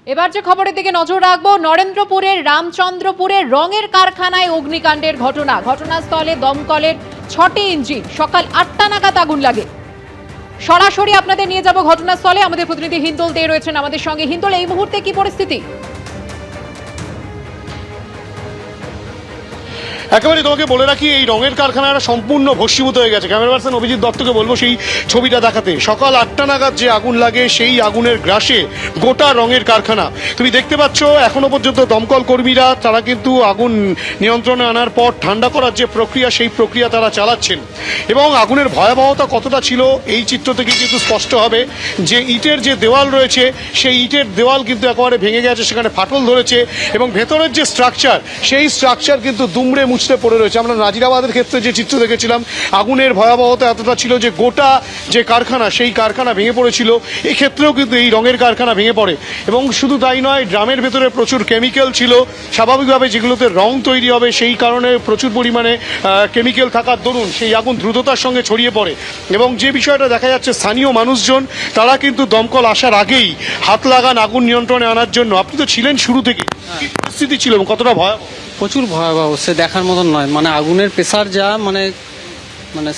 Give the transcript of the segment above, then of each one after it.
এবার যে খবরের দিকে নজর রাখবো, নরেন্দ্রপুরের রামচন্দ্রপুরের রঙের কারখানায় অগ্নিকাণ্ডের ঘটনা। ঘটনাস্থলে দমকলের 6টি ইঞ্জিন, সকাল 8টা নাগাদ আগুন লাগে। সরাসরি আপনাদের নিয়ে যাব ঘটনাস্থলে। আমাদের প্রতিনিধি হিন্দল দে রয়েছেন আমাদের সঙ্গে। হিন্দল, এই মুহূর্তে কি পরিস্থিতি? একেবারে তোমাকে বলে রাখি, এই রঙের কারখানাটা সম্পূর্ণ ভস্মীভূত হয়ে গেছে। ক্যামেরা পার্সন অভিজিৎ দত্তকে বলবো সেই ছবিটা দেখাতে। সকাল 8টা নাগাদ যে আগুন লাগে, সেই আগুনের গ্রাসে গোটা রঙের কারখানা। তুমি দেখতে পাচ্ছ এখনো পর্যন্ত দমকল কর্মীরা তারা কিন্তু আগুন নিয়ন্ত্রণে আনার পর ঠান্ডা করার যে প্রক্রিয়া, সেই প্রক্রিয়া তারা চালাচ্ছেন। এবং আগুনের ভয়াবহতা কতটা ছিল এই চিত্র থেকে কিন্তু স্পষ্ট হবে যে ইটের যে দেওয়াল রয়েছে, সেই ইটের দেওয়াল কিন্তু একেবারে ভেঙে গেছে, সেখানে ফাটল ধরেছে এবং ভেতরের যে স্ট্রাকচার, সেই স্ট্রাকচার কিন্তু দুমড়ে মুচড়ে পড়ে রয়েছে। আমরা নাজিরাবাদের ক্ষেত্রে যে চিত্র দেখেছিলাম, আগুনের ভয়াবহতা এতটা ছিল যে গোটা যে কারখানা, সেই কারখানা ভেঙে পড়েছিল। এক্ষেত্রেও কিন্তু এই রঙের কারখানা ভেঙে পড়ে। এবং শুধু তাই নয়, ড্রামের ভেতরে প্রচুর কেমিক্যাল ছিল। স্বাভাবিকভাবে যেগুলোতে রং তৈরি হবে, সেই কারণে প্রচুর পরিমাণে কেমিক্যাল থাকার দরুন সেই আগুন দ্রুততার সঙ্গে ছড়িয়ে পড়ে। এবং যে বিষয়টা দেখা যাচ্ছে, স্থানীয় মানুষজন তারা কিন্তু দমকল আসার আগেই হাত লাগান আগুন নিয়ন্ত্রণে আনার জন্য। আপনি তো ছিলেন শুরু থেকে, কি পরিস্থিতি ছিল এবং কতটা ভয়াবহ? প্রচুর ভয়াবহ, সে দেখার মতন নয়। মানে আগুনের প্রেসার যা, মানে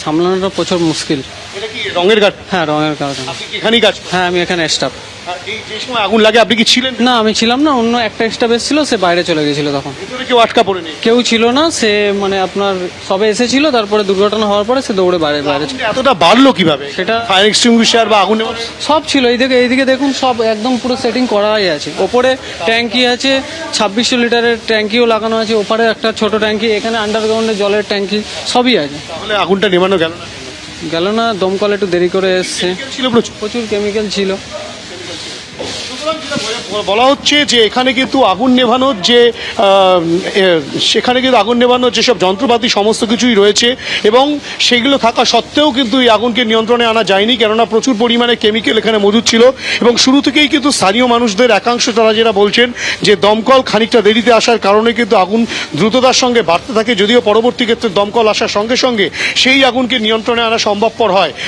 সামলানোটা প্রচুর মুশকিল। এটা কি রঙের কাজ? হ্যাঁ, রঙের কারখানা। আপনি কি এখানেই কাজ? হ্যাঁ, আমি এখানে স্টাফ। এই যে সময় আগুন লাগে আপনি কি ছিলেন? না, আমি ছিলাম না, অন্য একটা স্টাফ এসেছিল, সে বাইরে চলে গেছিল। তখন ভিতরে কেউ আটকা পড়ে নেই? কেউ ছিল না, সে আপনার সবে এসেছিল, তারপরে দুর্ঘটনা হওয়ার পরে সে দৌড়ে বাইরে এতটা বাড়লো কিভাবে? সেটা ফায়ার এক্সটিংগুইশার বা আগুন নেভানোর সব ছিল। এইদিকে দেখুন, সব একদম পুরো সেটিং করাই আছে। ওপরে ট্যাঙ্কি আছে, 2600 লিটারের ট্যাঙ্কিও লাগানো আছে। ওপারে একটা ছোট ট্যাঙ্কি, এখানে আন্ডারগ্রাউন্ডে জলের ট্যাঙ্কি সবই আছে। তাহলে আগুনটা নেভানো গেল না? গেল না, দমকল একটু দেরি করে এসছে। ছিল প্রচুর। প্রচুর কেমিক্যাল ছিল। বলা হচ্ছে যে এখানে কিন্তু আগুন নেভানোর যে সেখানে কিন্তু আগুন নেভানোর যেসব যন্ত্রপাতি সমস্ত কিছুই রয়েছে এবং সেগুলো থাকা সত্ত্বেও কিন্তু এই আগুনকে নিয়ন্ত্রণে আনা যায়নি, কেননা প্রচুর পরিমাণে কেমিক্যাল এখানে মজুদ ছিল। এবং শুরু থেকেই কিন্তু স্থানীয় মানুষদের একাংশ তারা যেটা বলছেন যে দমকল খানিকটা দেরিতে আসার কারণে কিন্তু আগুন দ্রুততার সঙ্গে বাড়তে থাকে, যদিও পরবর্তী ক্ষেত্রে দমকল আসার সঙ্গে সঙ্গে সেই আগুনকে নিয়ন্ত্রণে আনা সম্ভবপর হয়।